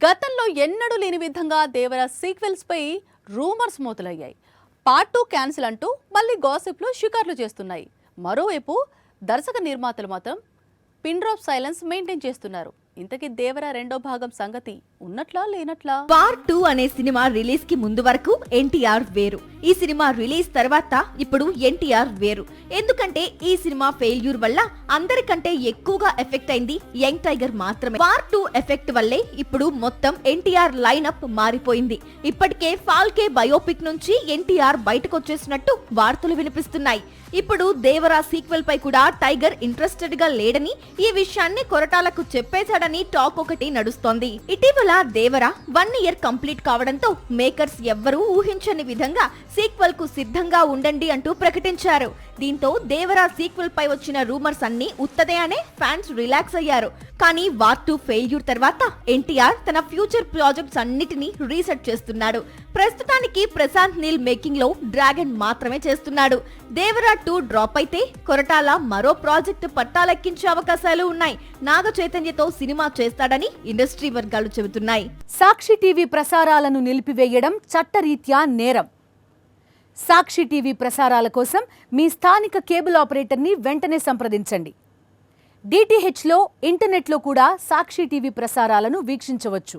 గతంలో ఎన్నడూ లేని విధంగా దేవర సీక్వెల్స్ పై రూమర్స్ మొదలయ్యాయి. పార్ట్ 2 క్యాన్సిల్ అంటూ మళ్ళీ గాసిప్లు షికార్లు చేస్తున్నాయి. మరోవైపు దర్శక నిర్మాతలు మాత్రం పిన్ డ్రాప్ సైలెన్స్ మెయింటైన్ చేస్తున్నారు. ఇంతకీ దేవర రెండో భాగం సంగతి ఉన్నట్లా లేనట్లా? పార్ట్ 2 అనే సినిమా రిలీజ్ కి ముందు వరకు ఎన్టీఆర్ వేరు, ఈ సినిమా రిలీజ్ తర్వాత ఇప్పుడు ఎన్టీఆర్ వేరు. ఎందుకంటే ఈ సినిమా ఫెయిల్యూర్ వల్ల అందరికంటే ఎక్కువగా ఎఫెక్ట్ అయింది యంగ్ టైగర్ మాత్రమే. పార్ట్ 2 ఎఫెక్ట్ వల్లే ఇప్పుడు మొత్తం ఎన్టీఆర్ లైనప్ మారిపోయింది. ఇప్పటికే ఫాల్కే బయోపిక్ నుంచి ఎన్టీఆర్ బయటకు వచ్చేసినట్టు వార్తలు వినిపిస్తున్నాయి. ఇప్పుడు దేవరా సీక్వెల్ పై కూడా టైగర్ ఇంట్రెస్టెడ్ గా లేడని, ఈ విషయాన్ని కొరటాలకు చెప్పేశాడని టాక్ ఒకటి నడుస్తోంది. ఇటీవల దేవరా 1 ఇయర్ కంప్లీట్ కావడంతో మేకర్స్ ఎవ్వరూ ఊహించని విధంగా సీక్వెల్ కు సిద్ధంగా ఉండండి అంటూ ప్రకటించారు. దీంతో దేవరా సీక్వెల్ పై వచ్చిన రూమర్స్ అన్ని ఉత్తదే అనే ఫ్యాన్స్ రిలాక్స్ అయ్యారు. కానీ వార్ 2 ఫెయిల్యూర్ తర్వాత ఎన్టీఆర్ తన ఫ్యూచర్ ప్రాజెక్ట్స్ అన్నిటినీ రీసెట్ చేస్తున్నాడు. ప్రస్తుతానికి ప్రశాంత్ నీల్ మేకింగ్ లో డ్రాగన్ మాత్రమే చేస్తున్నాడు. దేవరా 2 డ్రాప్ అయితే కొరటాల మరో ప్రాజెక్టు పట్టాలెక్కించే అవకాశాలు ఉన్నాయి. నాగ చైతన్యతో సినిమా చేస్తాడని ఇండస్ట్రీ వర్గాలు చెబుతున్నాయి. సాక్షి టీవీ ప్రసారాలను నిలిపివేయడం చట్టరీత్యా నేరం. సాక్షి టీవీ ప్రసారాల కోసం మీ స్థానిక కేబుల్ ఆపరేటర్ని వెంటనే సంప్రదించండి. డిటిహెచ్లో, ఇంటర్నెట్లో కూడా సాక్షి టీవీ ప్రసారాలను వీక్షించవచ్చు.